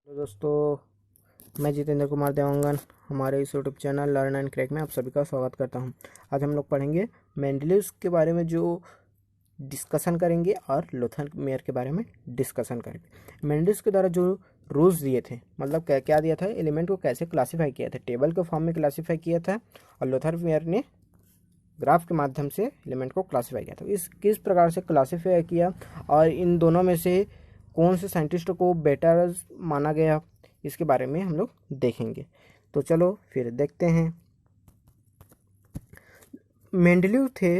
Hello दोस्तों, मैं जितेंद्र कुमार देवांगन हमारे इस YouTube channel learn and crack में आप सभी का स्वागत करता हूं। आज हम लोग पढ़ेंगे मेंडलीव्स के बारे में जो डिस्कशन करेंगे और लोथर मेयर के बारे में डिस्कशन करेंगे। मेंडलीव्स के द्वारा जो रूल्स दिए थे, मतलब क्या क्या दिया था, एलिमेंट को कैसे क्लासीफाई किया था, टेबल के फॉर्म में क्लासीफाई किया था और लोथर मेयर ने ग्राफ के माध्यम से एलिमेंट को क्लासीफाई किया था। इस किस प्रकार से क्लासीफाई किया और इन दोनों में से कौन से साइंटिस्ट को बेटर माना गया, इसके बारे में हम लोग देखेंगे। तो चलो फिर देखते हैं। मेंडलीव थे।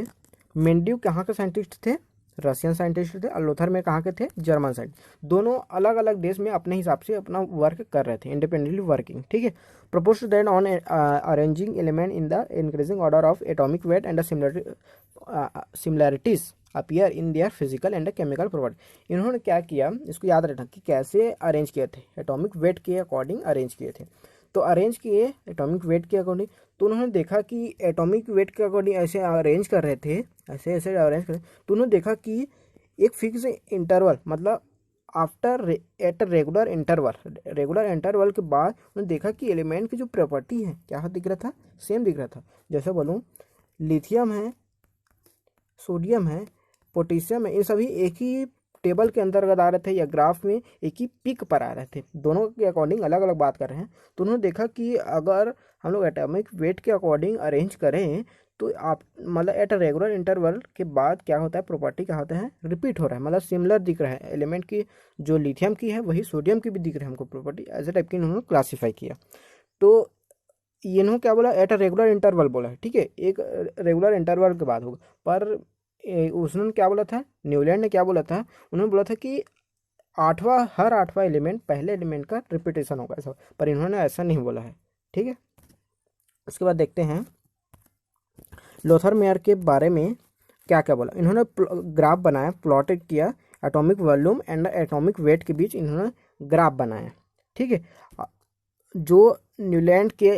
मेंडलीव कहाँ के साइंटिस्ट थे? रशियन साइंटिस्ट थे। और लोथर में कहाँ के थे? German scientist. दोनों अलग अलग देश में अपने हिसाब से अपना वर्क कर रहे थे, इंडिपेंडेंटली वर्किंग। ठीक है। Propose that on arranging element in the increasing order of atomic wait and similarities appear in their physical and chemical property. इन्होंने क्या किया, इसको याद रखना कि कैसे अरेंज किए थे। एटॉमिक वेट के अकॉर्डिंग अरेंज किए थे। तो अरेंज किए एटॉमिक वेट के अकॉर्डिंग। तो उन्होंने देखा कि एटॉमिक वेट के अकॉर्डिंग ऐसे अरेंज कर रहे थे, ऐसे ऐसे अरेंज कर रहे थे। तो उन्होंने देखा कि एक फिक्स इंटरवल, मतलब आफ्टर एट रेगुलर इंटरवल के बाद उन्होंने देखा कि एलिमेंट की जो प्रॉपर्टी है क्या दिख रहा था, सेम दिख रहा था। जैसे बोलूँ, लिथियम है, सोडियम है, पोटेशियम है, ये सभी एक ही टेबल के अंतर्गत आ रहे थे या ग्राफ में एक ही पिक पर आ रहे थे। दोनों के अकॉर्डिंग अलग अलग बात कर रहे हैं। तो उन्होंने देखा कि अगर हम लोग एटॉमिक वेट के अकॉर्डिंग अरेंज करें तो आप मतलब एट रेगुलर इंटरवल के बाद क्या होता है, प्रॉपर्टी क्या होता है, रिपीट हो रहा है, मतलब सिमिलर दिख रहा है। एलिमेंट की जो लिथियम की है वही सोडियम की भी दिख रही है हमको प्रॉपर्टी, ऐसे टाइप की इन्होंने क्लासीफाई किया। तो इन्होंने क्या बोला, एट अ रेगुलर इंटरवल बोला है। ठीक है, एक रेगुलर इंटरवल के बाद होगा। पर उसने क्या बोला था, न्यूलैंड ने क्या बोला था, उन्होंने बोला था कि हर आठवां एलिमेंट पहले एलिमेंट का रिपीटेशन होगा ऐसा। पर इन्होंने ऐसा नहीं बोला है। ठीक है। उसके बाद देखते हैं लोथर मेयर के बारे में क्या क्या बोला। इन्होंने ग्राफ बनाया, प्लॉटेड किया, atomic volume and atomic weight के बीच इन्होंने ग्राफ बनाया। ठीक है, जो न्यूलैंड के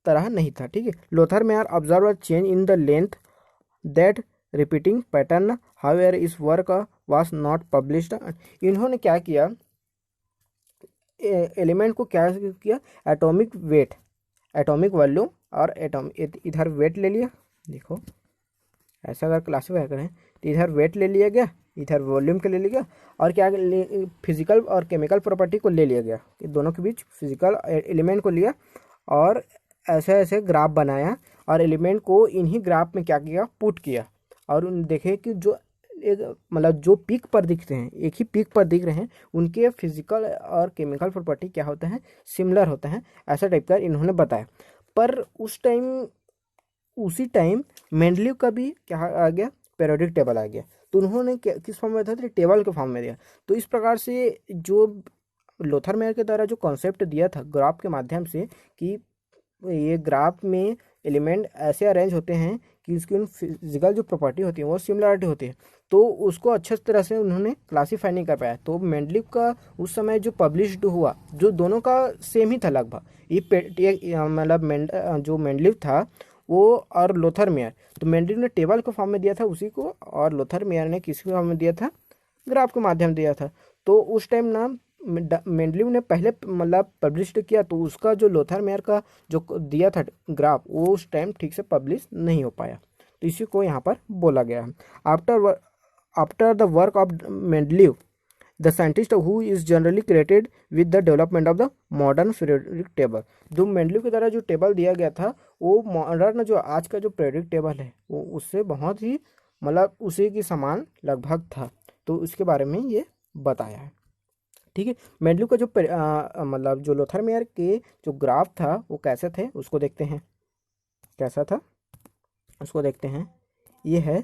तरह नहीं था। ठीक है। Lothar Meyer observe change in the length that repeating pattern, however इस वर्क वाज नॉट पब्लिश्ड। इन्होंने क्या किया, एलिमेंट को क्या किया, एटॉमिक वेट, एटॉमिक वॉल्यूम और एटॉमिक, इधर वेट ले लिया। देखो ऐसा अगर क्लासीफाई करें तो इधर वेट ले लिया गया, इधर वॉल्यूम के ले लिया गया, और क्या फिजिकल और केमिकल प्रॉपर्टी को ले लिया गया। दोनों के बीच फिजिकल एलिमेंट को लिया और ऐसे ऐसे ग्राफ बनाया और एलिमेंट को इन्हीं ग्राफ में क्या किया, पुट किया। और उन देखे कि जो एक मतलब जो पीक पर दिखते हैं, एक ही पीक पर दिख रहे हैं, उनके फिजिकल और केमिकल प्रॉपर्टी क्या होता है, सिमिलर होता है। ऐसा टाइप का इन्होंने बताया। पर उसी टाइम मेंडलीव का भी क्या आ गया, पीरियोडिक टेबल आ गया। तो उन्होंने किस फॉर्म में था, टेबल के फॉर्म में दिया। तो इस प्रकार से जो लोथर मेयर के द्वारा जो कॉन्सेप्ट दिया था ग्राफ के माध्यम से कि ये ग्राफ में एलिमेंट ऐसे अरेंज होते हैं कि इसकी उन फिजिकल जो प्रॉपर्टी होती है वो सिमिलरिटी होती है, तो उसको अच्छे तरह से उन्होंने क्लासीफाई नहीं कर पाया। तो मेंडलीव का उस समय जो पब्लिश्ड हुआ, जो दोनों का सेम ही था लगभग, ये मतलब जो मेंडलीव था वो और लोथर मेयर, तो मेंडलीव ने टेबल के फॉर्म में दिया था उसी को, और लोथर मेयर ने किसी फॉर्म में दिया था, ग्राफ के माध्यम दिया था। तो उस टाइम ना मेंडलीव ने पहले मतलब पब्लिश किया, तो उसका जो लोथर मेयर का जो दिया था ग्राफ, वो उस टाइम ठीक से पब्लिश नहीं हो पाया। तो इसी को यहाँ पर बोला गया है। After the work of Mendeleev, the scientist who is generally credited with the development of the modern periodic table. जो मेंडलीव की द्वारा जो टेबल दिया गया था, वो मॉडर्न जो आज का जो पीरियोडिक टेबल है वो उससे बहुत ही मतलब उसी के समान लगभग था। तो उसके बारे में ये बताया है। ठीक है। मेंडलीव का जो मतलब जो लोथर मेयर के जो ग्राफ था वो कैसे थे उसको देखते हैं, कैसा था उसको देखते हैं। ये है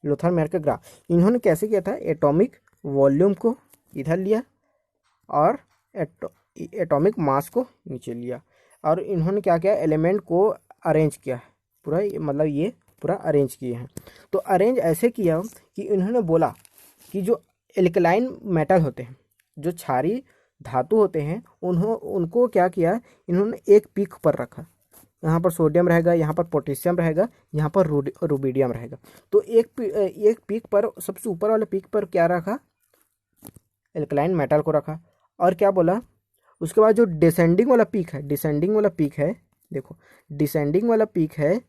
लोथर मेयर का ग्राफ। इन्होंने कैसे किया था, एटॉमिक वॉल्यूम को इधर लिया और एटॉमिक मास को नीचे लिया, और इन्होंने क्या किया, एलिमेंट को अरेंज किया पूरा, मतलब ये पूरा अरेंज किए हैं। तो अरेंज ऐसे किया कि इन्होंने बोला कि जो एल्कलाइन मेटल होते हैं, जो क्षारीय धातु होते हैं, उनको क्या किया, इन्होंने एक पीक पर रखा। यहाँ पर सोडियम रहेगा, यहाँ पर पोटेशियम रहेगा, यहाँ पर रुबिडियम रहेगा। तो एक पीक पर, सबसे ऊपर वाले पीक पर क्या रखा, एल्कलाइन मेटल को रखा। और क्या बोला उसके बाद जो डिसेंडिंग वाला पीक है, डिसेंडिंग वाला पीक है, देखो डिसेंडिंग वाला पीक है,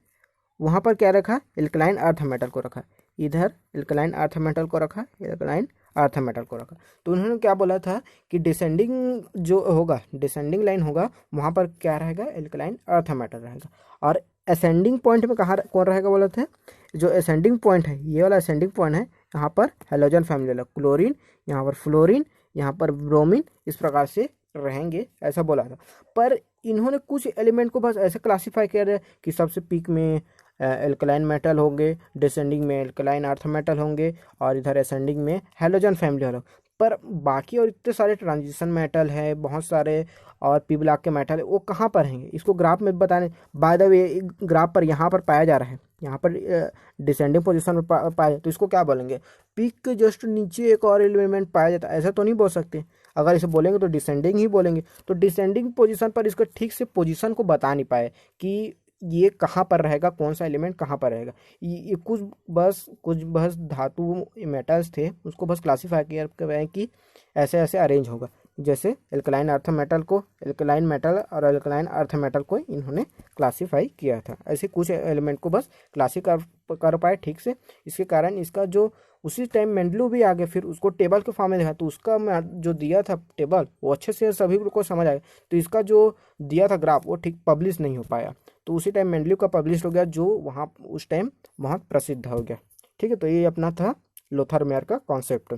वहाँ पर क्या रखा, एल्कलाइन अर्थ मेटल को रखा, इधर एल्कलाइन अर्थ मेटल को रखा, एल्कलाइन अर्थ मेटल को रखा। तो उन्होंने क्या बोला था कि डिसेंडिंग जो होगा, डिसेंडिंग लाइन होगा, वहाँ पर क्या रहेगा, एल्कलाइन अर्थ मेटल रहेगा। और असेंडिंग पॉइंट में कहाँ कौन रहेगा बोला था, जो असेंडिंग पॉइंट है, ये वाला असेंडिंग पॉइंट है, यहाँ पर हेलोजन फैमिली वाला क्लोरीन, यहाँ पर फ्लोरीन, यहाँ पर ब्रोमीन, इस प्रकार से रहेंगे, ऐसा बोला था। पर इन्होंने कुछ एलिमेंट को बस ऐसे क्लासीफाई किया है कि सबसे पीक में एल्कलाइन मेटल होंगे, डिसेंडिंग में एल्कलाइन अर्थ मेटल होंगे, और इधर असेंडिंग में हैलोजन फैमिली वाला। पर बाकी और इतने सारे ट्रांजिशन मेटल है, बहुत सारे और पी ब्लॉक के मेटल है, वो कहाँ पर हैं, इसको ग्राफ में बताने। बाय द वे ग्राफ पर यहाँ पर पाया जा रहा है, यहाँ पर डिसेंडिंग पोजीशन में पाया, तो इसको क्या बोलेंगे, पीक के जस्ट नीचे एक और एलिमेंट पाया जाता है, ऐसा तो नहीं बोल सकते। अगर इसे बोलेंगे तो डिसेंडिंग ही बोलेंगे। तो डिसेंडिंग पोजीशन पर इसको ठीक से पोजीशन को बता नहीं पाए कि ये कहाँ पर रहेगा, कौन सा एलिमेंट कहाँ पर रहेगा। ये कुछ बस धातु मेटल्स थे, उसको बस क्लासीफाई किया कि ऐसे ऐसे अरेंज होगा। जैसे एल्कलाइन अर्थ मेटल को, एल्कलाइन मेटल और एल्कलाइन अर्थ मेटल को इन्होंने क्लासीफाई किया था। ऐसे कुछ एलिमेंट को बस क्लासीफाई कर पाए ठीक से। इसके कारण इसका जो उसी टाइम मेंडलू भी आ गया, फिर उसको टेबल के फॉर्म में देखा, तो उसका जो दिया था टेबल वो अच्छे से सभी को समझ आया। तो इसका जो दिया था ग्राफ वो ठीक पब्लिश नहीं हो पाया, तो उसी टाइम मेंडलू का पब्लिश हो गया, जो वहाँ उस टाइम बहुत प्रसिद्ध हो गया। ठीक है, तो ये अपना था लोथर मेयर का कॉन्सेप्ट।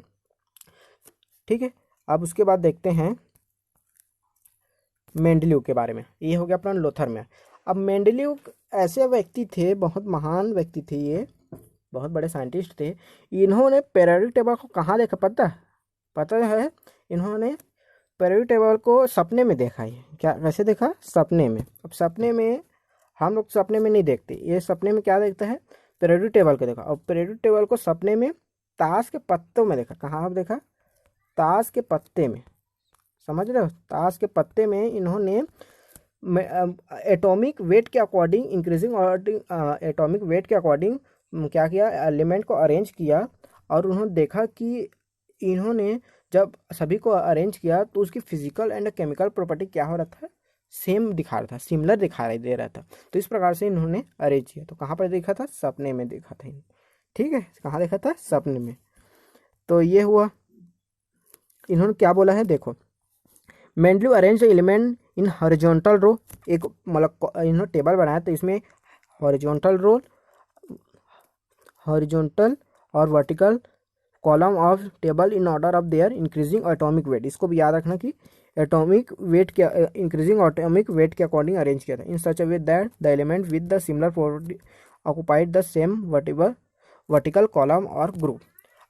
ठीक है, अब उसके बाद देखते हैं मेंडलीव के बारे में। ये हो गया अपना लोथर मेयर। अब मेंडलीव ऐसे व्यक्ति थे, बहुत महान व्यक्ति थे, ये बहुत बड़े साइंटिस्ट थे। इन्होंने पीरियोडिक टेबल को कहाँ देखा पता है? इन्होंने पीरियोडिक टेबल को सपने में देखा है। क्या, कैसे देखा? सपने में। अब सपने में हम लोग सपने में नहीं देखते, ये सपने में क्या देखता है, पीरियोडिक टेबल को देखा। और पीरियोडिक टेबल को सपने में ताश के पत्तों में देखा। कहाँ आप देखा? ताश के पत्ते में, समझ रहे हो? ताश के पत्ते में इन्होंने एटॉमिक वेट के अकॉर्डिंग, इंक्रीजिंग एटॉमिक वेट के अकॉर्डिंग क्या किया, एलिमेंट को अरेंज किया। और उन्होंने देखा कि इन्होंने जब सभी को अरेंज किया तो उसकी फिजिकल एंड केमिकल प्रॉपर्टी क्या हो रहा था, सेम दिखा रहा था, सिमिलर दिखाई दे रहा था। तो इस प्रकार से इन्होंने अरेंज किया। तो कहाँ पर देखा था? सपने में देखा था। ठीक है, कहाँ देखा था? सपने में। तो ये हुआ। इन्होंने क्या बोला है, देखो, Mendeleev arrange element in horizontal row. एक मतलब इन्होंने टेबल बनाया, तो इसमें हॉरिजॉन्टल और vertical column of table in order of their increasing atomic weight. इसको भी याद रखना कि एटॉमिक वेट के इंक्रीजिंग एटॉमिक वेट के अकॉर्डिंग अरेंज किया था। In such a way that the element with the similar property occupied the same vertical column और ग्रुप।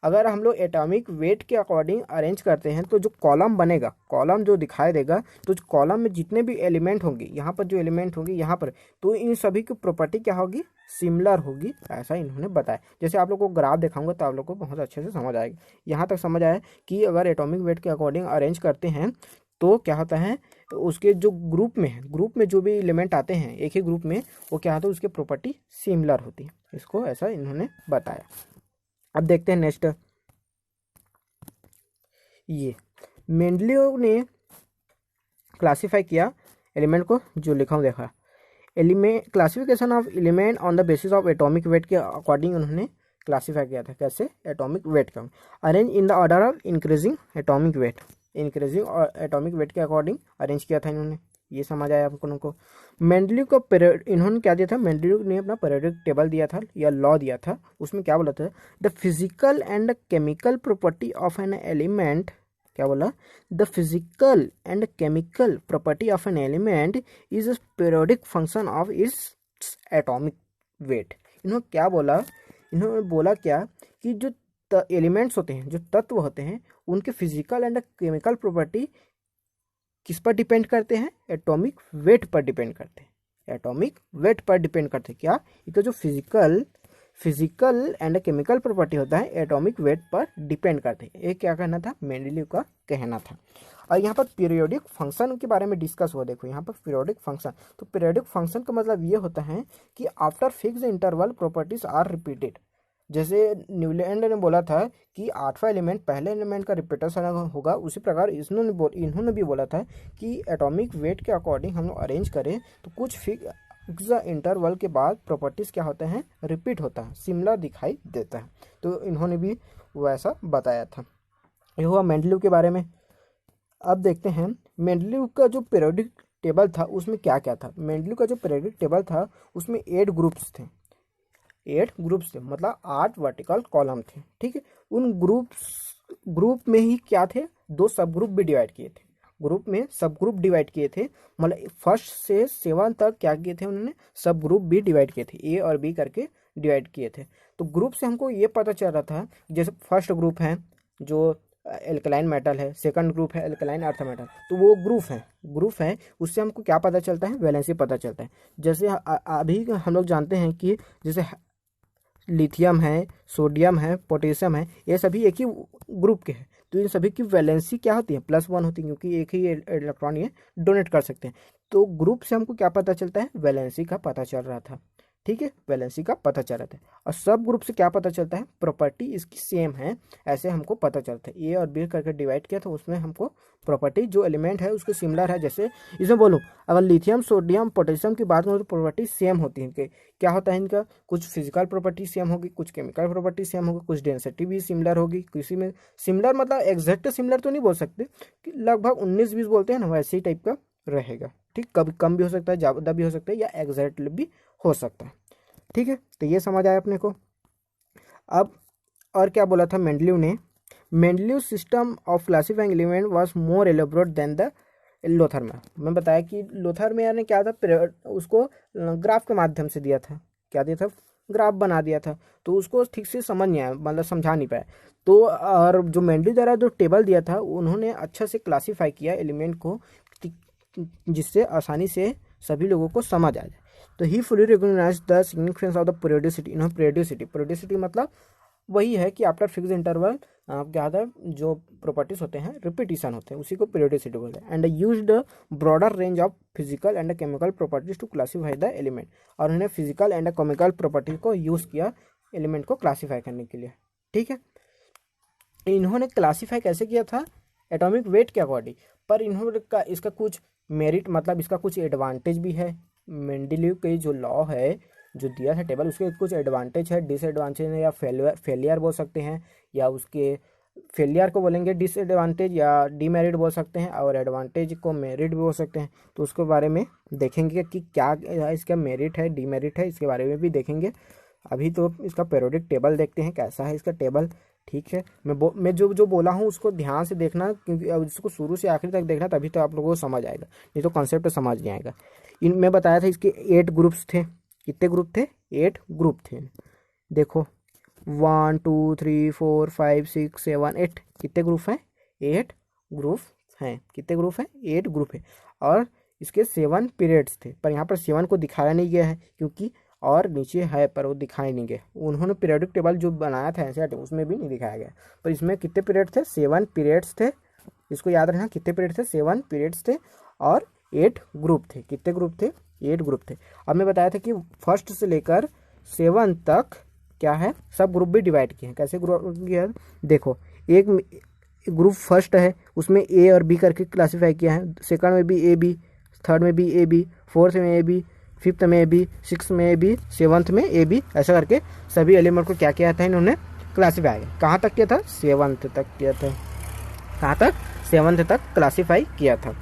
अगर हम लोग एटॉमिक वेट के अकॉर्डिंग अरेंज करते हैं तो जो कॉलम बनेगा, कॉलम जो दिखाई देगा, तो कॉलम में जितने भी एलिमेंट होंगे, यहाँ पर जो एलिमेंट होंगे यहाँ पर, तो इन सभी की प्रॉपर्टी क्या होगी, सिमिलर होगी, ऐसा इन्होंने बताया। जैसे आप लोग को ग्राफ दिखाऊंगा तो आप लोग को बहुत अच्छे से समझ आएगा। यहाँ तक समझ आया कि अगर एटॉमिक वेट के अकॉर्डिंग अरेंज करते हैं तो क्या होता है, उसके जो ग्रुप में है, ग्रुप में जो भी एलिमेंट आते हैं एक ही ग्रुप में, वो क्या होता है, उसकी प्रॉपर्टी सिमिलर होती है। इसको ऐसा इन्होंने बताया। अब देखते हैं नेक्स्ट। ये मेंडलीव ने क्लासिफाई किया एलिमेंट को, जो लिखा हूँ देखा, element classification of element on the basis of atomic weight के अकॉर्डिंग उन्होंने क्लासीफाई किया था। कैसे? एटॉमिक वेट का arrange in the order of increasing atomic wait, increasing और एटॉमिक वेट के अकॉर्डिंग अरेंज किया था इन्होंने। ये समझ आया आप लोगों को। मेंडलीव का इन्होंने क्या दिया था, मेंडलीव ने अपना पीरियोडिक टेबल दिया था या लॉ दिया था। उसमें क्या बोला था, the physical and chemical property of an element, क्या बोला, the physical and chemical property of an element is a periodic function of its atomic weight. इन्होंने क्या बोला, इन्होंने बोला क्या कि जो एलिमेंट्स होते हैं, जो तत्व होते हैं, उनके फिजिकल एंड केमिकल प्रॉपर्टी किस पर डिपेंड करते हैं, एटॉमिक वेट पर डिपेंड करते हैं। एटॉमिक वेट पर डिपेंड करते हैं। क्या? इनका जो फिजिकल एंड केमिकल प्रॉपर्टी होता है एटॉमिक वेट पर डिपेंड करते हैं। ये क्या कहना था, मेंडलीव का कहना था। और यहाँ पर पीरियोडिक फंक्शन के बारे में डिस्कस हुआ। देखो यहाँ पर पीरियोडिक फंक्शन, तो पीरियोडिक फंक्शन का मतलब ये होता है कि after fix interval properties are repeated. जैसे न्यूलैंड ने बोला था कि आठवां एलिमेंट पहले एलिमेंट का रिपीटेशन होगा, उसी प्रकार इन्होंने भी बोला था कि एटॉमिक वेट के अकॉर्डिंग हम लोग अरेंज करें तो कुछ फिक्स इंटरवल के बाद प्रॉपर्टीज़ क्या होते हैं, रिपीट होता है, सिमिलर दिखाई देता है। तो इन्होंने भी वैसा बताया था। ये हुआ मेंडलीव के बारे में। अब देखते हैं मेंडलीव का जो पीरियोडिक टेबल था उसमें क्या क्या था। मेंडलीव का जो पीरियोडिक टेबल था उसमें 8 ग्रुप्स थे, 8 ग्रुप्स थे, मतलब 8 वर्टिकल कॉलम थे। ठीक है, उन ग्रुप में ही क्या थे, 2 सब ग्रुप भी डिवाइड किए थे। ग्रुप में सब ग्रुप डिवाइड किए थे, मतलब फर्स्ट से 7 तक क्या किए थे उन्होंने, सब ग्रुप भी डिवाइड किए थे, ए और बी करके डिवाइड किए थे। तो ग्रुप से हमको ये पता चल रहा था, जैसे फर्स्ट ग्रुप है जो एल्कलाइन मेटल है, सेकंड ग्रुप है एल्कलाइन अर्थ मेटल, तो वो ग्रुप है उससे हमको क्या पता चलता है, वैलेंसी पता चलता है। जैसे अभी हम लोग जानते हैं कि जैसे लिथियम है, सोडियम है, पोटेशियम है, ये सभी एक ही ग्रुप के हैं, तो इन सभी की वैलेंसी क्या होती है, +1 होती है, क्योंकि एक ही इलेक्ट्रॉन ये डोनेट कर सकते हैं। तो ग्रुप से हमको क्या पता चलता है, वैलेंसी का पता चल रहा था। ठीक है, वैलेंसी का पता चल रहा था। और सब ग्रुप से क्या पता चलता है, प्रॉपर्टी इसकी सेम है, ऐसे हमको पता चलता है। ए और बी करके डिवाइड किया तो उसमें हमको प्रॉपर्टी जो एलिमेंट है उसके सिमिलर है। जैसे इसमें बोलूँ, अगर लिथियम, सोडियम, पोटेशियम की बात करूँ तो प्रॉपर्टी सेम होती है। क्या होता है इनका, कुछ फिजिकल प्रॉपर्टी सेम होगी, कुछ केमिकल प्रॉपर्टी सेम होगी, कुछ डेंसिटी भी सिमिलर होगी। किसी में सिमिलर मतलब एग्जैक्ट सिमिलर तो नहीं बोल सकते, कि लगभग 19-20 बोलते हैं ना, वैसे ही टाइप का रहेगा। ठीक, कभी कम भी हो सकता है, ज़्यादा भी हो सकता है, या एग्जैक्ट भी हो सकता है। ठीक है, तो ये समझ आया अपने को। अब और क्या बोला था मेंडलीव ने, Mendeleev system of classifying element was more elaborate than the Lothar Meyer. मैं बताया कि लोथरमेयर ने क्या था, उसको ग्राफ के माध्यम से दिया था, क्या दिया था, ग्राफ बना दिया था, तो उसको ठीक से समझ नहीं आया, मतलब समझा नहीं पाया। तो और जो मेंडलीव द्वारा जो टेबल दिया था उन्होंने अच्छा से क्लासीफाई किया एलिमेंट को, जिससे आसानी से सभी लोगों को समझ आ जाए। तो he fully recognize the significance of the periodicity. इन्होंने पीरियोडिसिटी मतलब वही है कि आफ्टर फिक्स इंटरवल क्या होता है, जो प्रॉपर्टीज होते हैं रिपीटिशन होते हैं, उसी को पीरियोडिसिटी बोलते हैं। And used broader range of physical and chemical properties to classify the element. और उन्होंने फिजिकल एंड केमिकल प्रॉपर्टीज को यूज़ किया एलिमेंट को क्लासीफाई करने के लिए। ठीक है, इन्होंने क्लासीफाई कैसे किया था, एटॉमिक वेट के अकॉर्डिंग। पर इन्होंने इसका कुछ मेरिट, मतलब इसका कुछ एडवांटेज भी है। मेंडलीव के जो लॉ है, जो दिया है टेबल, उसके कुछ एडवांटेज है, डिसएडवांटेज है, या फेलियर बोल सकते हैं, या उसके फेलियर को बोलेंगे डिसएडवांटेज, या डीमेरिट बोल सकते हैं, और एडवांटेज को मेरिट भी बोल सकते हैं। तो उसके बारे में देखेंगे कि क्या इसका मेरिट है, डीमेरिट है, इसके बारे में भी देखेंगे। अभी तो इसका पीरियोडिक टेबल देखते हैं कैसा है इसका टेबल। ठीक है, मैं जो जो बोला हूँ उसको ध्यान से देखना, क्योंकि अब इसको शुरू से आखिर तक देखना, तभी तो आप लोगों को समझ आएगा, नहीं तो कॉन्सेप्ट समझ नहीं आएगा। मैं बताया था इसके 8 ग्रुप्स थे। कितने ग्रुप थे, 8 ग्रुप थे। देखो 1 2 3 4 5 6 7 8, कितने ग्रुप हैं, 8 ग्रुप हैं। कितने ग्रुप हैं, 8 ग्रुप है। और इसके 7 पीरियड्स थे, पर यहाँ पर 7 को दिखाया नहीं गया है, क्योंकि और नीचे है पर वो दिखाए नहीं गए। उन्होंने पीरियोडिक टेबल जो बनाया था एनसीईआरटी उसमें भी नहीं दिखाया गया। पर इसमें कितने पीरियड थे, 7 पीरियड्स थे। इसको याद रखना, कितने पीरियड थे, 7 पीरियड्स थे, और 8 ग्रुप थे। कितने ग्रुप थे, 8 ग्रुप थे। अब मैं बताया था कि फर्स्ट से लेकर 7 तक क्या है, सब ग्रुप भी डिवाइड किए हैं। कैसे ग्रुप किया है, देखो एक ग्रुप फर्स्ट है, उसमें ए और बी करके क्लासीफाई किया है। सेकंड में भी ए बी, थर्ड में भी ए बी, फोर्थ में ए बी, फिफ्थ में ए बी, सिक्स में ए बी, सेवन्थ में ए बी, ऐसा करके सभी एलिमेंट को क्या किया था इन्होंने, क्लासीफाई। कहाँ तक किया था, 7th तक किया था। कहाँ तक, 7th तक क्लासीफाई किया था।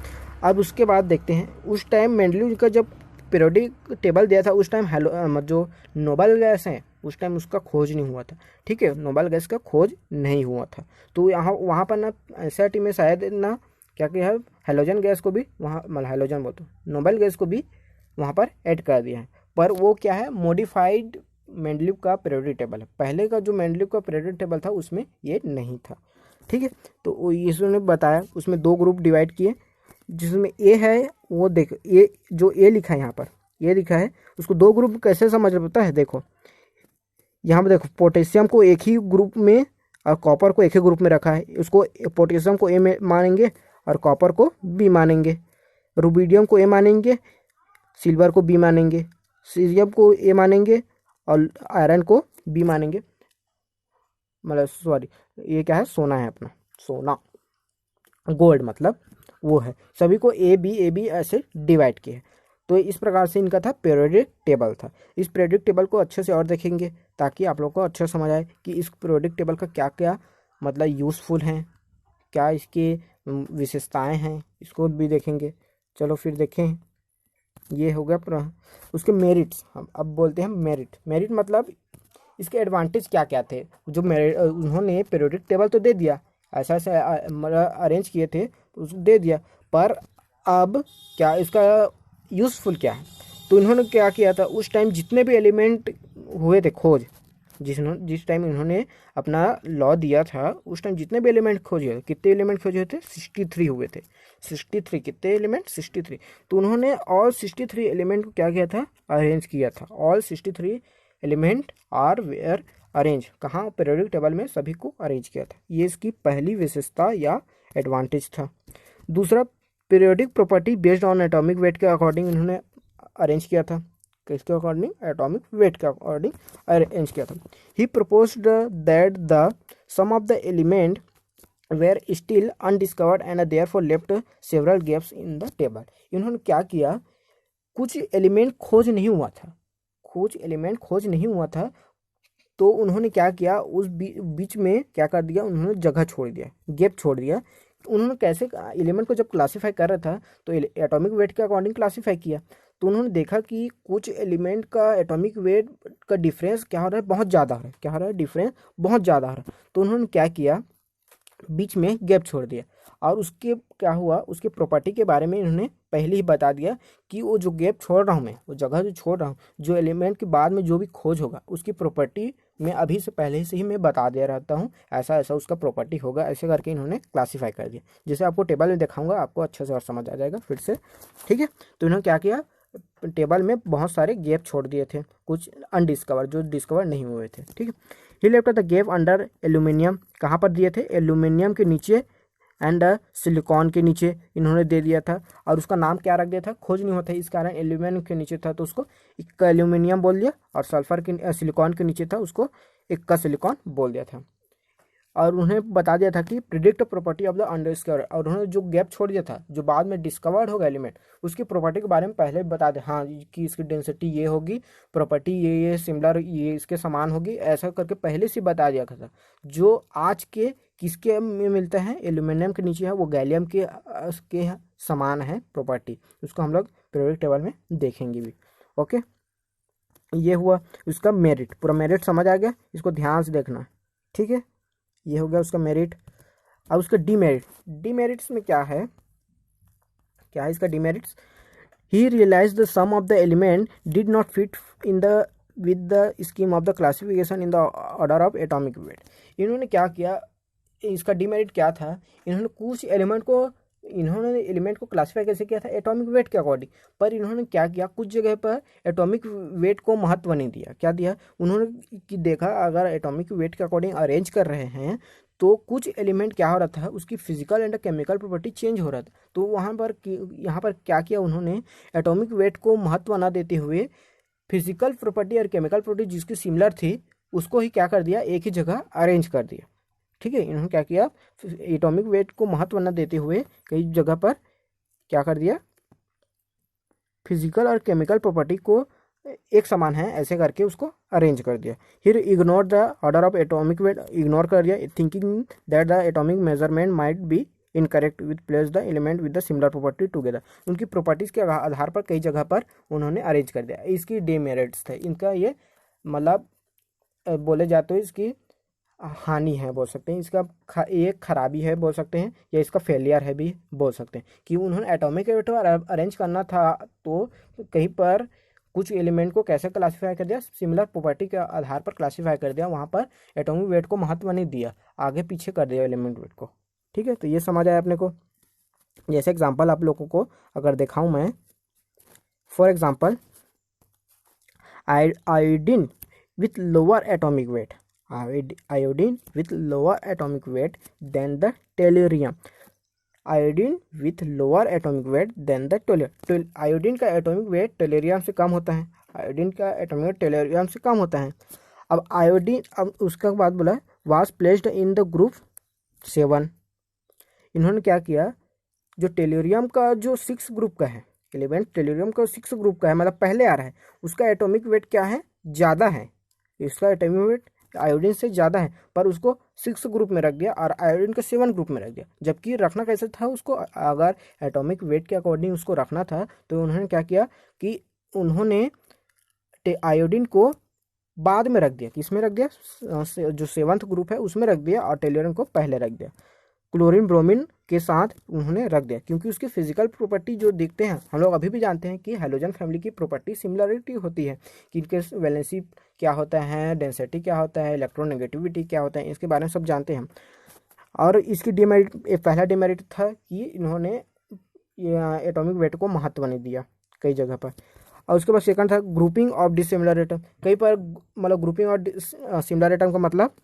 अब उसके बाद देखते हैं, उस टाइम मेंडलीव का जब पीरियोडिक टेबल दिया था उस टाइम जो नोबल गैस है उस टाइम उसका खोज नहीं हुआ था। ठीक है, नोबल गैस का खोज नहीं हुआ था। तो यहाँ वहाँ पर ना एनसीईआरटी में शायद ना क्या है, हेलोजन गैस को भी वहाँ, मतलब हेलोजन बोलते नोबल गैस को भी वहाँ पर ऐड कर दिया है। पर वो क्या है, मॉडिफाइड मेंडलीव का पीरियोडिक टेबल है। पहले का जो मेंडलीव का पीरियोडिक टेबल था उसमें ये नहीं था। ठीक है, तो इसने बताया उसमें 2 ग्रुप डिवाइड किए, जिसमें ए है वो देख, ए जो ए लिखा है यहाँ पर, ये लिखा है, उसको 2 ग्रुप कैसे समझ पता है। देखो यहाँ पर देखो, पोटेशियम को एक ही ग्रुप में और कॉपर को एक ही ग्रुप में रखा है। उसको पोटेशियम को ए में मानेंगे और कॉपर को बी मानेंगे, रुबिडियम को ए मानेंगे, सिल्वर को बी मानेंगे, सीरियम को ए मानेंगे और आयरन को बी मानेंगे। मतलब सॉरी, ये क्या है, सोना है अपना, सोना। गोल्ड मतलब वो है, सभी को ए बी ऐसे डिवाइड किया है। तो इस प्रकार से इनका था पीरियोडिक टेबल था। इस पीरियोडिक टेबल को अच्छे से और देखेंगे ताकि आप लोग को अच्छे से समझ आए कि इस पीरियोडिक टेबल का क्या क्या मतलब यूज़फुल हैं, क्या इसकी विशेषताएं हैं, इसको भी देखेंगे। चलो फिर देखें। ये हो गया उसके मेरिट्स। हम अब बोलते हैं मेरिट। मेरिट मतलब इसके एडवांटेज क्या क्या थे। जो मेरिट उन्होंने पीरियोडिक टेबल तो दे दिया, ऐसा ऐसा मतलब अरेंज किए थे तो उसको दे दिया, पर अब क्या इसका यूज़फुल क्या है। तो इन्होंने क्या किया था, उस टाइम जितने भी एलिमेंट हुए थे खोज, जिस टाइम इन्होंने अपना लॉ दिया था उस टाइम जितने भी एलिमेंट खोजे, कितने एलिमेंट खोजे थे, 63 हुए थे। 63, कितने एलिमेंट, 63। तो उन्होंने ऑल 63 एलिमेंट को क्या किया था, अरेंज किया था। All 63 element are were arrange, कहाँ, पीरियोडिक टेबल में सभी को अरेंज किया था। ये इसकी पहली विशेषता या एडवांटेज था। दूसरा, periodic property based on atomic weight के अकॉर्डिंग इन्होंने अरेंज किया था। किसके अकॉर्डिंग, एटॉमिक वेट के अकॉर्डिंग अरेंज किया था। He proposed that the some of the element were still undiscovered and therefore left several gaps in the table. इन्होंने क्या किया, कुछ एलिमेंट खोज नहीं हुआ था, कुछ एलिमेंट खोज नहीं हुआ था, तो उन्होंने क्या किया, उस बीच में क्या कर दिया, उन्होंने जगह छोड़ दिया, गैप छोड़ दिया। उन्होंने कैसे, एलिमेंट को जब क्लासीफाई कर रहा था तो एटॉमिक वेट के अकॉर्डिंग क्लासीफाई किया। तो उन्होंने देखा कि कुछ एलिमेंट का एटॉमिक वेट का डिफरेंस क्या हो रहा है, बहुत ज़्यादा हो रहा है। क्या हो रहा है, डिफरेंस बहुत ज़्यादा हो रहा है। तो उन्होंने क्या किया, बीच में गैप छोड़ दिया। और उसके क्या हुआ, उसके प्रॉपर्टी के बारे में इन्होंने पहले ही बता दिया कि वो जो गैप छोड़ रहा हूँ मैं, वो जगह जो छोड़ रहा हूँ, जो एलिमेंट के बाद में जो भी खोज होगा उसकी प्रॉपर्टी मैं अभी से पहले से ही मैं बता दे रहता हूँ, ऐसा ऐसा उसका प्रॉपर्टी होगा। ऐसे करके इन्होंने क्लासीफाई कर दिया। जैसे आपको टेबल में दिखाऊंगा, आपको अच्छे से और समझ आ जाएगा फिर से, ठीक है। तो इन्होंने क्या किया, टेबल में बहुत सारे गैप छोड़ दिए थे, कुछ अनडिस्कवर, जो डिस्कवर नहीं हुए थे, ठीक है। He left the gap under aluminium, कहाँ पर दिए थे, एल्यूमिनियम के नीचे एंड सिलिकॉन के नीचे इन्होंने दे दिया था। और उसका नाम क्या रख दिया था, खोज नहीं होता इस कारण एल्यूमिनियम के नीचे था तो उसको इक्का एल्यूमिनियम बोल दिया, और सल्फर के सिलिकॉन के नीचे था उसको इक्का सिलिकॉन बोल दिया था। और उन्हें बता दिया था कि predict property of the undiscovered, और उन्होंने जो गैप छोड़ दिया था, जो बाद में डिस्कवर्ड होगा एलिमेंट, उसकी प्रॉपर्टी के बारे में पहले बता दे, हाँ कि इसकी डेंसिटी ये होगी, प्रॉपर्टी ये सिमिलर, ये इसके समान होगी, ऐसा करके पहले से बता दिया था। जो आज के किसके में मिलता है, एल्यूमिनियम के नीचे है, वो गैलियम के समान है प्रॉपर्टी। उसको हम लोग पीरियोडिक टेबल में देखेंगे भी। ओके, ये हुआ उसका मेरिट। पूरा मेरिट समझ आ गया, इसको ध्यान से देखना, ठीक है। ये हो गया उसका मेरिट। अब उसका डीमेरिट। डीमेरिट्स में क्या है, क्या है इसका demerits. He realise the some of the element did not fit in the with the scheme of the classification in the order of atomic weight. इन्होंने क्या किया, इसका डीमेरिट क्या था, इन्होंने एलिमेंट को क्लासीफाई कैसे किया था, एटॉमिक वेट के अकॉर्डिंग। पर इन्होंने क्या किया, कुछ जगह पर एटॉमिक वेट को महत्व नहीं दिया। क्या दिया उन्होंने कि देखा, अगर एटॉमिक वेट के अकॉर्डिंग अरेंज कर रहे हैं तो कुछ एलिमेंट क्या हो रहा था, उसकी physical and chemical property change हो रहा था। तो यहाँ पर क्या किया उन्होंने, एटॉमिक वेट को महत्व न देते हुए फिजिकल प्रॉपर्टी और केमिकल प्रॉपर्टी जिसकी सिमिलर थी उसको ही क्या कर दिया, एक ही जगह अरेंज कर दिया, ठीक है। इन्होंने क्या किया, एटॉमिक वेट को महत्व न देते हुए कई जगह पर क्या कर दिया, फिजिकल और केमिकल प्रॉपर्टी को एक समान है ऐसे करके उसको अरेंज कर दिया। फिर ignore the order of atomic wait, ignore कर दिया, thinking that the atomic measurement might be incorrect with place the element with the similar property together. उनकी प्रॉपर्टीज के आधार पर कई जगह पर उन्होंने अरेंज कर दिया। इसकी डीमेरिट्स थे, इनका ये मतलब बोले जाते हो इसकी हानि है बोल सकते हैं, इसका ये खराबी है बोल सकते हैं, या इसका फेलियर है भी बोल सकते हैं। कि उन्होंने एटॉमिक वेट अरेंज करना था तो कहीं पर कुछ एलिमेंट को कैसे क्लासीफाई कर दिया, सिमिलर प्रॉपर्टी के आधार पर क्लासीफाई कर दिया, वहाँ पर एटॉमिक वेट को महत्व नहीं दिया, आगे पीछे कर दिया एलिमेंट वेट को, ठीक है। तो ये समझ आया अपने को। जैसे एग्जाम्पल आप लोगों को अगर दिखाऊँ मैं, for example iodine with lower atomic weight, iodine with lower atomic weight than the tellurium, iodine with lower atomic weight than the tellurium. Iodine का एटॉमिक वेट टेलेरियम से कम होता है, आयोडीन का एटॉमिक वेट टेलेरियम से कम होता है। अब आयोडीन, अब उसका बाद बोला was placed in the group 7। इन्होंने क्या किया, जो टेल्यूरियम का जो 6 ग्रुप का है, एलिमेंट टेल्यूरियम का 6 ग्रुप का है, मतलब पहले आ रहा है, उसका एटॉमिक वेट क्या है, ज़्यादा है, इसका एटॉमिक वेट आयोडीन से ज़्यादा है, पर उसको 6 ग्रुप में रख दिया और आयोडीन को 7 ग्रुप में रख दिया। जबकि रखना कैसे था उसको, अगर एटॉमिक वेट के अकॉर्डिंग उसको रखना था तो उन्होंने क्या किया कि उन्होंने आयोडीन को बाद में रख दिया, किस में रख दिया, जो 7th ग्रुप है उसमें रख दिया, और टेल्यूरियम को पहले रख दिया, क्लोरीन ब्रोमीन के साथ उन्होंने रख दिया। क्योंकि उसकी फिजिकल प्रॉपर्टी जो देखते हैं हम लोग अभी भी जानते हैं कि हैलोजन फैमिली की प्रॉपर्टी सिमिलरिटी होती है, कि इनके वैलेंसी क्या होता है, डेंसिटी क्या होता है, इलेक्ट्रोनेगेटिविटी क्या होता है, इसके बारे में सब जानते हैं। और इसकी डिमेरिट, पहला डिमेरिट था कि इन्होंने एटॉमिक वेट को महत्व नहीं दिया कई जगह पर। और उसके बाद सेकंड था ग्रुपिंग ऑफ डिसिमिलर एटम। कहीं पर मतलब ग्रुपिंग ऑफ सिमिलर एटम का मतलब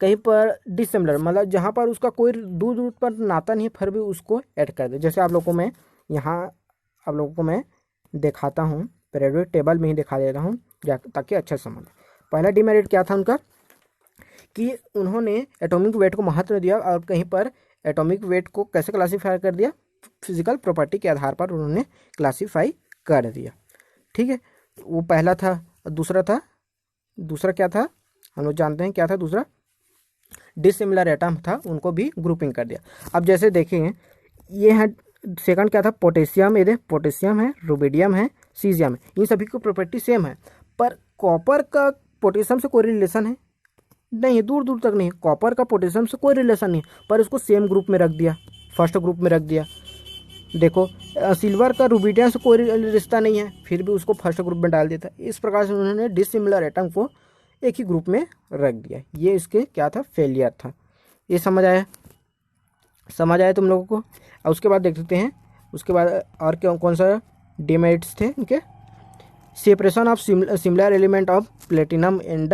कहीं पर डिसिमिलर, मतलब जहाँ पर उसका कोई दूर दूर पर नाता नहीं है, फिर भी उसको ऐड कर दे। जैसे आप लोगों को मैं यहाँ आप लोगों को मैं दिखाता हूँ, पीरियोडिक टेबल में ही दिखा दे रहा हूँ ताकि अच्छा समझ। पहला डिमेरिट क्या था उनका, कि उन्होंने एटॉमिक वेट को महत्व दिया, और कहीं पर एटॉमिक वेट को कैसे क्लासीफाई कर दिया, फिजिकल प्रॉपर्टी के आधार पर उन्होंने क्लासीफाई कर दिया। ठीक है, वो पहला था। दूसरा क्या था, हम लोग जानते हैं क्या था दूसरा, डिसिमिलर एटम था, उनको भी ग्रुपिंग कर दिया। अब जैसे देखें, ये है सेकंड क्या था, पोटेशियम, ये पोटेशियम है, रुबिडियम है, सीजियम है, इन सभी की प्रॉपर्टी सेम है, पर कॉपर का पोटेशियम से कोई रिलेशन है नहीं, दूर दूर तक नहीं। कॉपर का पोटेशियम से कोई रिलेशन नहीं, पर इसको सेम ग्रुप में रख दिया, फर्स्ट ग्रुप में रख दिया। देखो सिल्वर का रुबिडियम से कोई रिश्ता नहीं है, फिर भी उसको फर्स्ट ग्रुप में डाल देता। इस प्रकार से उन्होंने डिसिमिलर एटम को एक ही ग्रुप में रख दिया। ये इसके क्या था, फेलियर था। ये समझ आया तुम लोगों को। और उसके बाद देख लेते हैं, उसके बाद और कौन सा डिमेरिट्स थे इनके। Separation of similar element of platinum and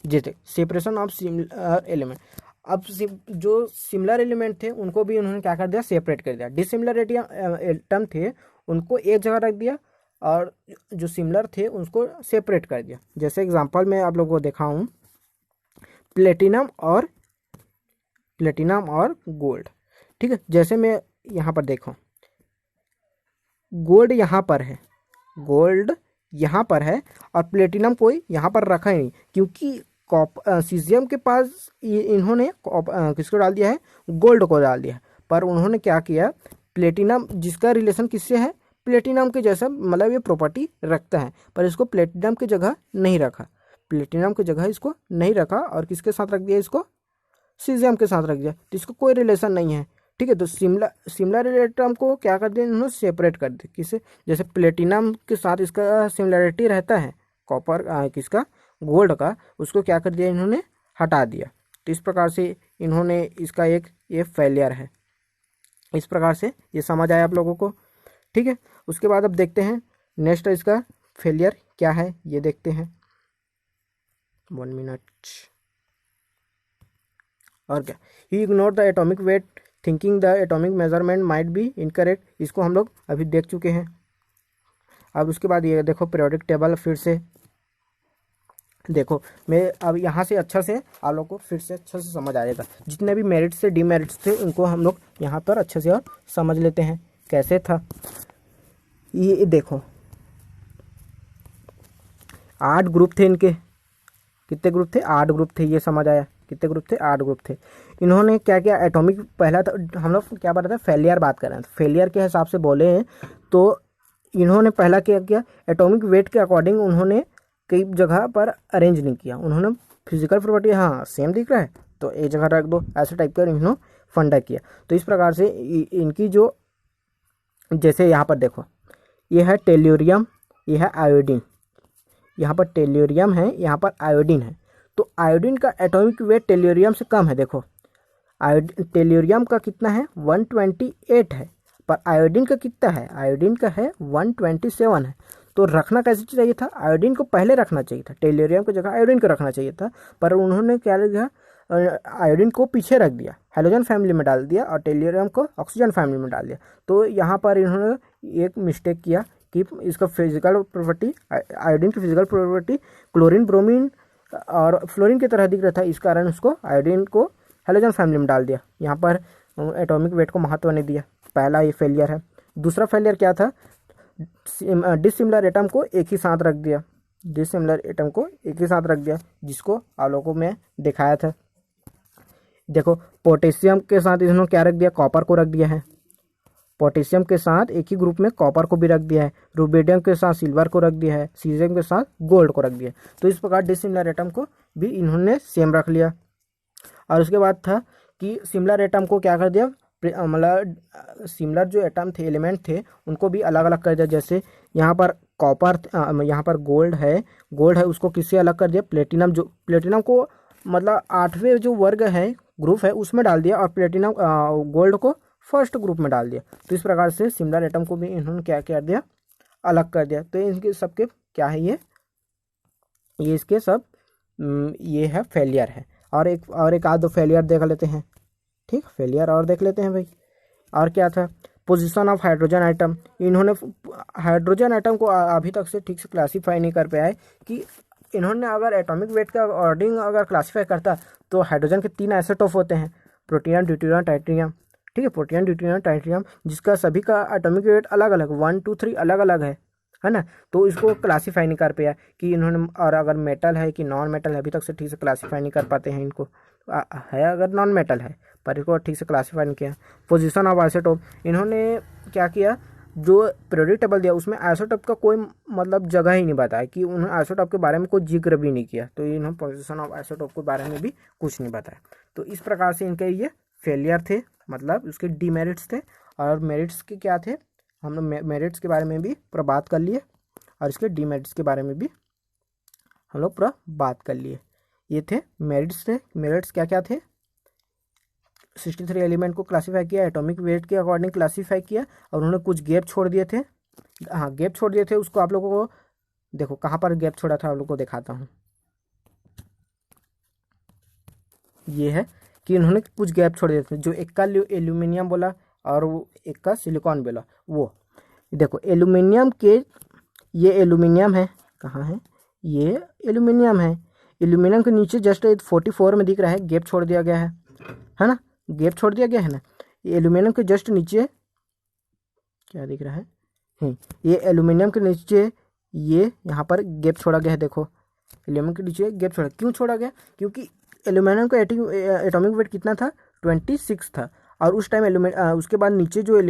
जैसे सेपरेशन ऑफ सिमिलर एलिमेंट। अब जो सिमिलर एलिमेंट थे उनको भी उन्होंने क्या कर दिया, सेपरेट कर दिया। डिसिमिलर एटम थे उनको एक जगह रख दिया, और जो सिमिलर थे उसको सेपरेट कर दिया। जैसे एग्जांपल मैं आप लोगों को दिखाऊं, प्लेटिनम और गोल्ड। ठीक है, जैसे मैं यहाँ पर देखो, गोल्ड यहाँ पर है और प्लेटिनम कोई यहाँ पर रखा ही नहीं, क्योंकि सीजियम के पास इन्होंने किसको डाल दिया है, गोल्ड को डाल दिया है। पर उन्होंने क्या किया, प्लेटिनम जिसका रिलेशन किससे है, प्लेटिनम के जैसा, मतलब ये प्रॉपर्टी रखता है, पर इसको प्लेटिनम की जगह नहीं रखा, इसको नहीं रखा, और किसके साथ रख दिया, इसको सीजियम के साथ रख दिया, तो इसको कोई रिलेशन नहीं है। ठीक है, तो सिमिलर एटम को क्या कर दिया इन्होंने, सेपरेट कर दिया। किसे, जैसे प्लेटिनम के साथ इसका सिमिलरिटी रहता है, कॉपर किसका, गोल्ड का, उसको क्या कर दिया इन्होंने, हटा दिया। तो इस प्रकार से इन्होंने इसका ये फेलियर है। इस प्रकार से ये समझ आया आप लोगों को। ठीक है, उसके बाद अब देखते हैं नेक्स्ट इसका फेलियर क्या है, ये देखते हैं। 1 मिनट। और क्या, he ignore the atomic weight thinking the atomic measurement might be incorrect. इसको हम लोग अभी देख चुके हैं। अब उसके बाद ये देखो पीरियोडिक टेबल, फिर से देखो, मैं अब यहाँ से अच्छा से आप लोग को फिर से अच्छा से समझ आ जाएगा। जितने भी मेरिट्स से डिमेरिट्स थे उनको हम लोग यहाँ पर अच्छे से और समझ लेते हैं कैसे था। ये देखो 8 ग्रुप थे इनके, कितने ग्रुप थे, 8 ग्रुप थे। ये समझ आया, कितने ग्रुप थे, 8 ग्रुप थे। इन्होंने क्या किया, एटॉमिक, पहला तो हम लोग क्या बात है, फेलियर बात कर रहे हैं, फेलियर के हिसाब से बोले हैं तो इन्होंने पहला क्या किया, एटॉमिक वेट के अकॉर्डिंग उन्होंने कई जगह पर अरेंज नहीं किया। उन्होंने फिजिकल प्रॉपर्टी, हाँ सेम दिख रहा है तो एक जगह रख दो, ऐसे टाइप का इन्होंने फंडा किया। तो इस प्रकार से इनकी जो, जैसे यहाँ पर देखो, ये है टेल्यूरियम, ये है आयोडीन, यहाँ पर टेल्यूरियम है, यहाँ पर आयोडीन है। तो आयोडीन का एटॉमिक वेट टेल्यूरियम से कम है। देखो टेल्यूरियम का कितना है, 128 है, पर आयोडीन का कितना है, आयोडीन का है 127 है। तो रखना कैसे चाहिए था, आयोडीन को पहले रखना चाहिए था, टेल्यूरियम की जगह आयोडीन को रखना चाहिए था, पर उन्होंने क्या किया, आयोडीन को पीछे रख दिया, हैलोजन फैमिली में डाल दिया, और टेल्यूरियम को ऑक्सीजन फैमिली में डाल दिया। तो यहाँ पर इन्होंने एक मिस्टेक किया कि इसका फिजिकल प्रॉपर्टी, आयोडीन की फिजिकल प्रॉपर्टी क्लोरीन ब्रोमीन और फ्लोरीन की तरह दिख रहा था, इस कारण उसको आयोडीन को हेलोजन फैमिली में डाल दिया। यहाँ पर एटॉमिक वेट को महत्व नहीं दिया। पहला ये फेलियर है। दूसरा फेलियर क्या था, डिसिमिलर एटम को एक ही साथ रख दिया। डिसिमिलर एटम को एक ही साथ रख दिया, जिसको आप लोगों को मैं दिखाया था। देखो पोटेशियम के साथ इन्होंने क्या रख दिया, कॉपर को रख दिया है। पोटेशियम के साथ एक ही ग्रुप में कॉपर को भी रख दिया है। रुबिडियम के साथ सिल्वर को रख दिया है। सीजियम के साथ गोल्ड को रख दिया। तो इस प्रकार डिसिमिलर एटम को भी इन्होंने सेम रख लिया। और उसके बाद था कि सिमिलर एटम को क्या कर दिया, मतलब सिमिलर जो एटम थे, एलिमेंट थे, उनको भी अलग अलग कर दिया। जैसे यहाँ पर कॉपर, यहाँ पर गोल्ड है, उसको किससे अलग कर दिया, प्लेटिनम, जो प्लेटिनम को मतलब 8वें जो वर्ग है, ग्रुप है, उसमें डाल दिया, और प्लेटिनम गोल्ड को फर्स्ट ग्रुप में डाल दिया। तो इस प्रकार से सिमिलर एटम को भी इन्होंने क्या कर दिया, अलग कर दिया। तो इनके सबके क्या है, ये इसके सब ये है फेलियर है। और एक आध दो फेलियर देख लेते हैं। ठीक, फेलियर और देख लेते हैं भाई। और क्या था, पोजीशन ऑफ हाइड्रोजन आइटम। इन्होंने हाइड्रोजन आइटम को अभी तक से ठीक से क्लासीफाई नहीं कर पाया है कि इन्होंने अगर एटॉमिक वेट का अकॉर्डिंग अगर क्लासीफाई करता तो हाइड्रोजन के 3 आइसोटोप होते हैं, प्रोटियम, ड्यूटेरियम, ट्राइटियम। ठीक है, प्रोटियम, ड्यूटेरियम, ट्राइटियम, जिसका सभी का एटॉमिक वेट अलग अलग 1 2 3 अलग अलग है ना। तो इसको क्लासीफाई नहीं कर पाया कि इन्होंने, और अगर मेटल है कि नॉन मेटल है, अभी तक से ठीक से क्लासीफाई नहीं कर पाते हैं इनको। है अगर नॉन मेटल है, पर इसको ठीक से क्लासीफाई नहीं किया। पोजीशन ऑफ आइसोटोप, इन्होंने क्या किया, जो पीरियोडिक टेबल दिया उसमें आइसोटोप का कोई मतलब जगह ही नहीं बताया, कि उन्होंने आइसोटोप के बारे में कोई जिक्र भी नहीं किया। तो इन्होंने पोजीशन ऑफ आइसोटोप के बारे में भी कुछ नहीं बताया। तो इस प्रकार से इनके ये फेलियर थे, मतलब उसके डीमेरिट्स थे। और मेरिट्स के क्या थे, हम लोग मेरिट्स के बारे में भी पूरा बात कर लिए, और इसके डीमेरिट्स के बारे में भी हम लोग पूरा बात कर लिए। ये थे मेरिट्स थे। मेरिट्स क्या क्या थे, 63 एलिमेंट को क्लासीफाई किया, एटॉमिक वेट के अकॉर्डिंग क्लासीफाई किया, और उन्होंने कुछ गैप छोड़ दिए थे। हाँ, गैप छोड़ दिए थे, उसको आप लोगों को देखो कहाँ पर गैप छोड़ा था, आप लोगों को दिखाता हूँ। ये है कि इन्होंने कुछ गैप छोड़ दिए थे, जो एक का एल्यूमिनियम बोला और वो एक का सिलिकॉन बोला। वो देखो एल्यूमिनियम के, ये एल्यूमिनियम है, कहाँ है, ये एल्यूमिनियम है। एल्यूमिनियम के नीचे जस्ट 44 में दिख रहा है, गैप छोड़ दिया गया है ना, गैप छोड़ दिया गया है ना। ये एल्यूमिनियम के जस्ट नीचे क्या दिख रहा है, ये एल्यूमिनियम के नीचे ये यहाँ पर गैप छोड़ा गया है। देखो एल्यूमिनियम के नीचे गैप छोड़ा, क्यों छोड़ा गया, क्योंकि एल्यूमिनियम का एटॉमिक वेट कितना था, 26 था। और उस टाइम उसके बाद नीचे जो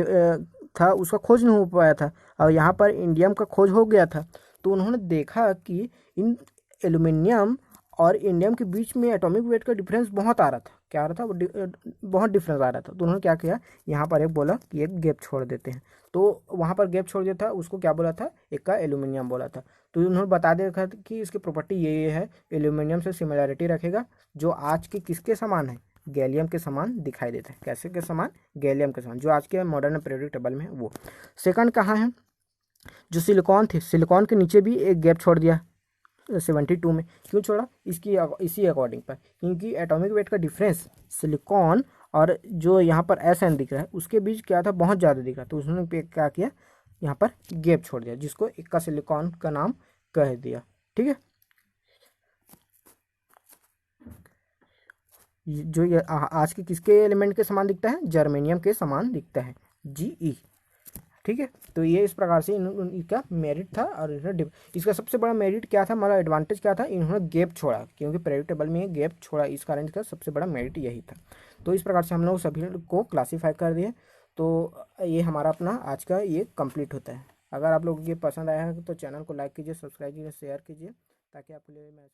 था उसका खोज नहीं हो पाया था, और यहाँ पर इंडियम का खोज हो गया था। तो उन्होंने देखा कि इन एल्यूमिनियम और इंडियम के बीच में एटॉमिक वेट का डिफरेंस बहुत आ रहा था। क्या आ रहा था, बहुत डिफरेंस आ रहा था। तो उन्होंने क्या किया, यहाँ पर एक बोला कि एक गैप छोड़ देते हैं। तो वहाँ पर गैप छोड़ दिया था, उसको क्या बोला था, एक का एल्यूमिनियम बोला था। तो उन्होंने बता दिया था कि इसकी प्रॉपर्टी ये है, एल्यूमिनियम से सिमिलैरिटी रखेगा, जो आज के किसके समान है, गैलियम के समान दिखाई देता है। कैसे के समान, गैलियम के समान, जो आज के मॉडर्न पीरियोडिक टेबल में है वो। सेकंड कहाँ है, जो सिलिकॉन थे, सिलिकॉन के नीचे भी एक गैप छोड़ दिया 72 में। क्यों छोड़ा, इसी अकॉर्डिंग पर, क्योंकि एटॉमिक वेट का डिफरेंस सिलिकॉन और जो यहाँ पर SN दिख रहा है उसके बीच क्या था, बहुत ज़्यादा दिख रहा। तो उसने क्या किया, यहाँ पर गैप छोड़ दिया, जिसको इक्का सिलिकॉन का नाम कह दिया। ठीक है, जो ये आज के किसके एलिमेंट के समान दिखता है, जर्मेनियम के समान दिखता है, GE। ठीक है, तो ये इस प्रकार से इनका मेरिट था। और इसका सबसे बड़ा मेरिट क्या था, मतलब एडवांटेज क्या था, इन्होंने गैप छोड़ा, क्योंकि पीरियोडिक टेबल में गैप छोड़ा, इस कारण इसका सबसे बड़ा मेरिट यही था। तो इस प्रकार से हम लोग सभी को क्लासीफाई कर दिए। तो ये हमारा अपना आज का ये कंप्लीट होता है। अगर आप लोगों को ये पसंद आया है तो चैनल को लाइक कीजिए, सब्सक्राइब कीजिए, शेयर कीजिए, ताकि आपके लिए मैं